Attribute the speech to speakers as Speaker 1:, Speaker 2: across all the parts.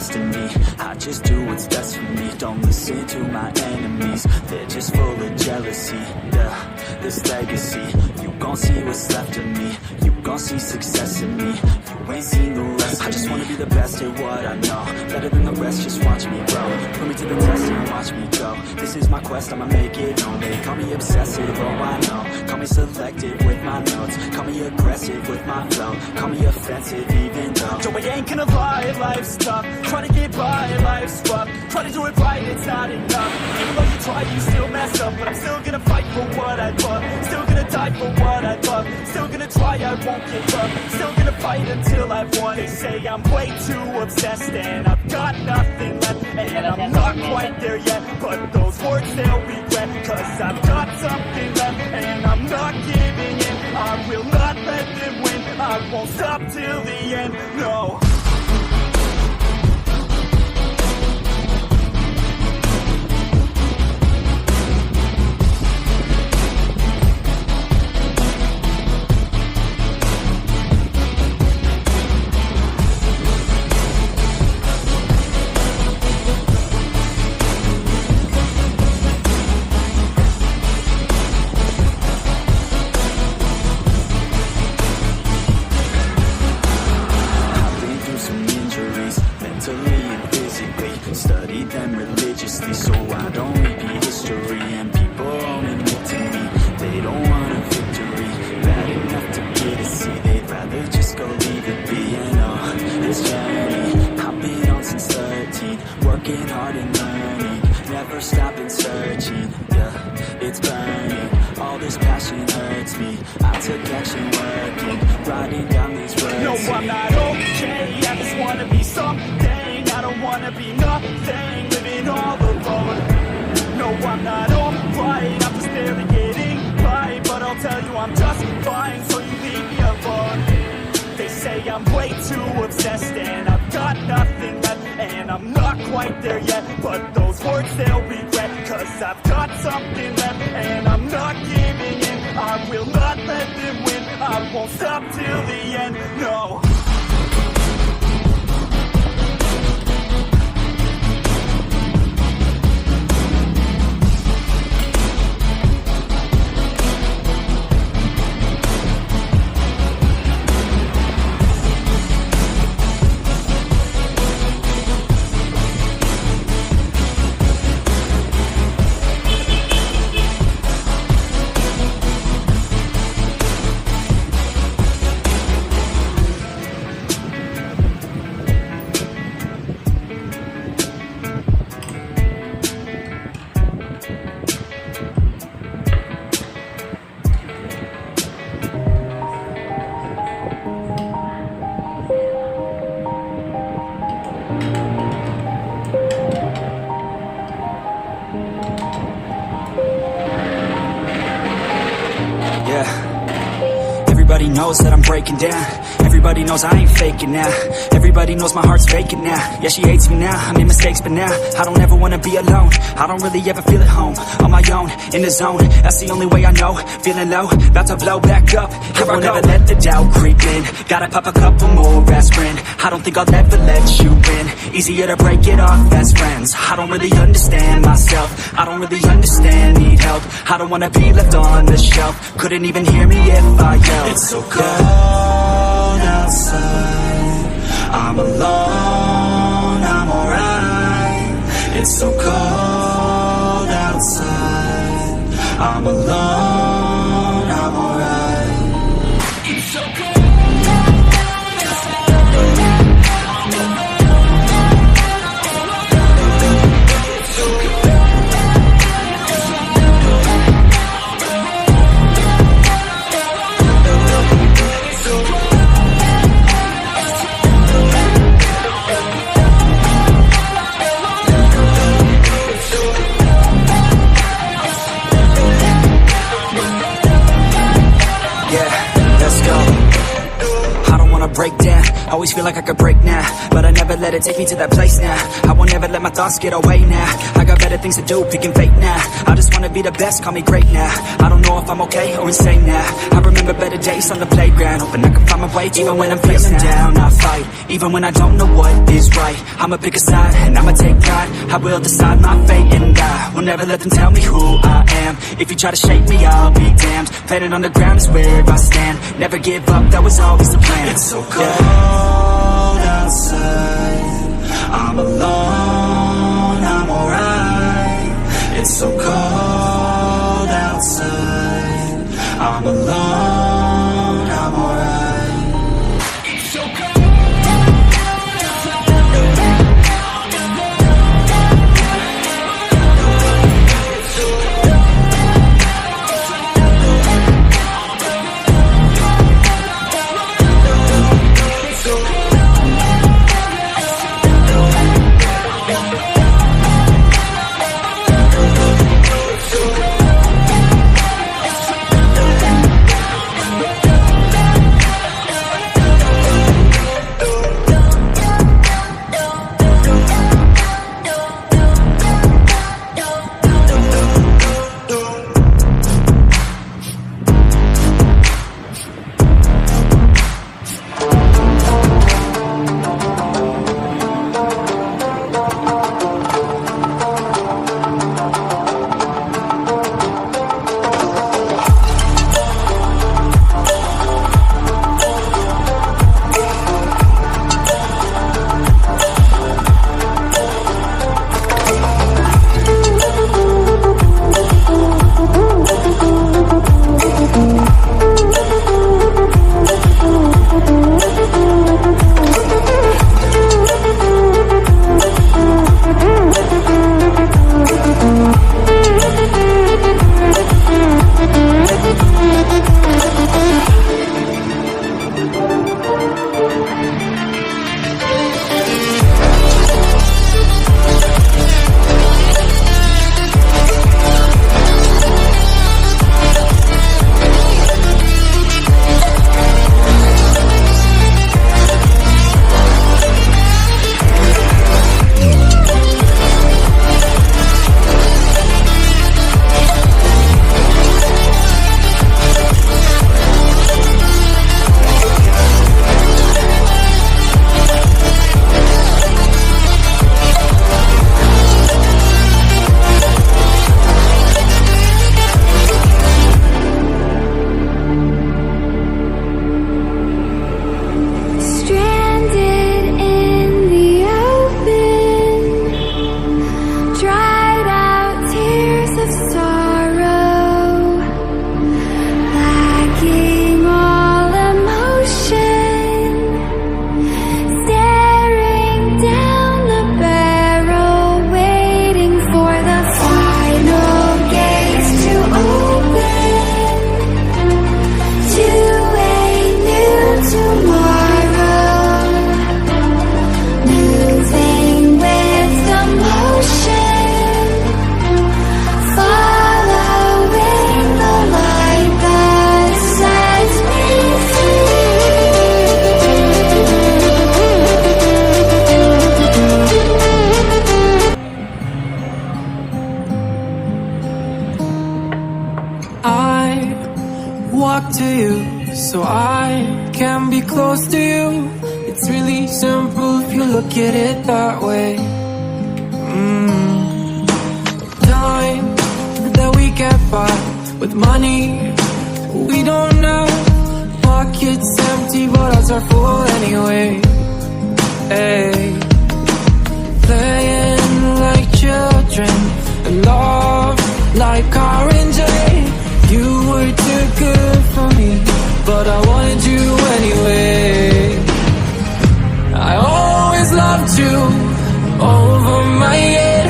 Speaker 1: destiny. I just do what's best for me. Don't listen to my enemies, they're just full of jealousy. Yeah, this legacy, you gon' see what's left of me. You gon' see success in me. You ain't seen the rest of me. I just wanna be the best at what I know, better than the rest, just watch me grow. Put me to the test and watch me go. This is my quest, I'ma make it known. They call me obsessive, oh I know. Call me selective with my notes. Call me aggressive with my flow. Call me offensive even though Joe, I ain't gonna lie, life's tough. Try to get by, life's rough. Try to do it right, it's not enough. Even though you try, you still mess up. But I'm still gonna fight for what I love. Still gonna die for what I love. Still gonna try, I won't give up. Still gonna fight until I've won. They say I'm way too obsessed and I've got nothing left. And I'm not quite there yet, but those words they'll regret. Cause I've got something left and I'm not giving in. I will not let them win. I won't stop till the end, no. Study them religiously so I don't repeat history. And people only look to me, they don't want a victory. Bad enough to get a C, they'd rather just go leave it be. And this journey I've been on since 13, working hard and learning, never stopping searching. Yeah, it's burning, all this passion hurts me. I took action working, writing down these words. No, I'm not okay, I just wanna be something. I don't wanna be nothing, living all alone. No, I'm not alright, I'm just barely getting by. But I'll tell you I'm just fine, so you leave me alone. They say I'm way too obsessed and I've got nothing left. And I'm not quite there yet, but those words they'll regret. Cause I've got something left and I'm not giving in. I will not let them win, I won't stop till the end, no. Everybody knows that I'm breaking down. Everybody knows I ain't faking now. Everybody knows my heart's faking now. Yeah, she hates me now, I made mistakes but now I don't ever wanna be alone. I don't really ever feel at home. On my own, in the zone, that's the only way I know. Feeling low, about to blow back up. Here I won't ever let the doubt creep in. Gotta pop a couple more aspirin. I don't think I'll ever let you in. Easier to break it off as friends. I don't really understand myself. I don't really understand, need help. I don't wanna be left on the shelf. Couldn't even hear me if I yelled. It's so cold outside, I'm alone, I'm alright. It's so cold outside, I'm alone, I'm alright. It's so cold. Always feel like I could break now, but I never let it take me to that place now. I won't ever let my thoughts get away now. I got better things to do, picking fate now. I just wanna be the best, call me great now. I don't know if I'm okay or insane now. I remember better days on the playground, hoping I can find my way even when I'm feeling down. I fight, even when I don't know what is right. I'ma pick a side, and I'ma take pride. I will decide my fate, and I will never let them tell me who I am. If you try to shake me, I'll be damned. Planet on the ground is where I stand. Never give up, that was always the plan. It's so cold outside, I'm alone, I'm alright. It's so cold outside, I'm alone, I'm alright. It's so cold.
Speaker 2: walk to you so I can be close to you. It's really simple if you look at it that way. Time that we get by with money we don't know. Pockets empty but ours are full anyway. Hey, playing like children and love like oranges. You were too good for me, but I wanted you anyway. I always loved you over my head,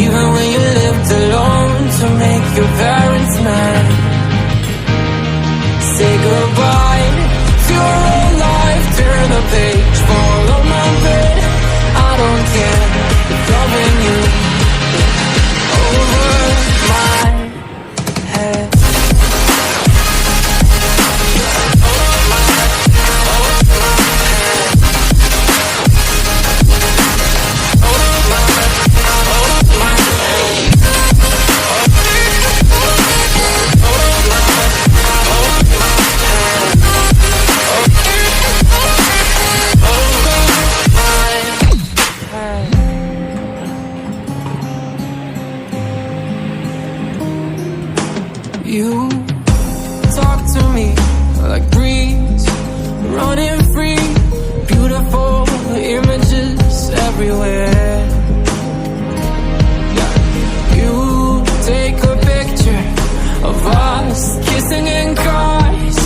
Speaker 2: even when you lived alone to make your parents mad. Say goodbye to your old life, turn the page, follow my bed. I don't care if loving you over my head. You talk to me like breeze, running free, beautiful images everywhere. Yeah. You take a picture of us kissing in cars.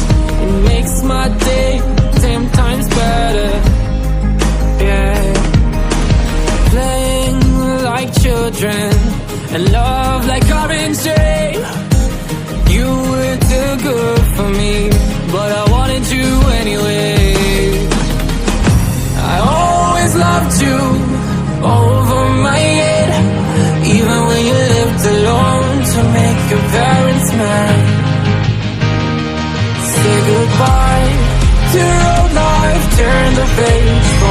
Speaker 2: It makes my day 10 times better. Yeah. Playing like children and love like orange. You were too good for me, but I wanted you anyway. I always loved you over my head, even when you lived alone to make your parents mad. Say goodbye to your old life, turn the page.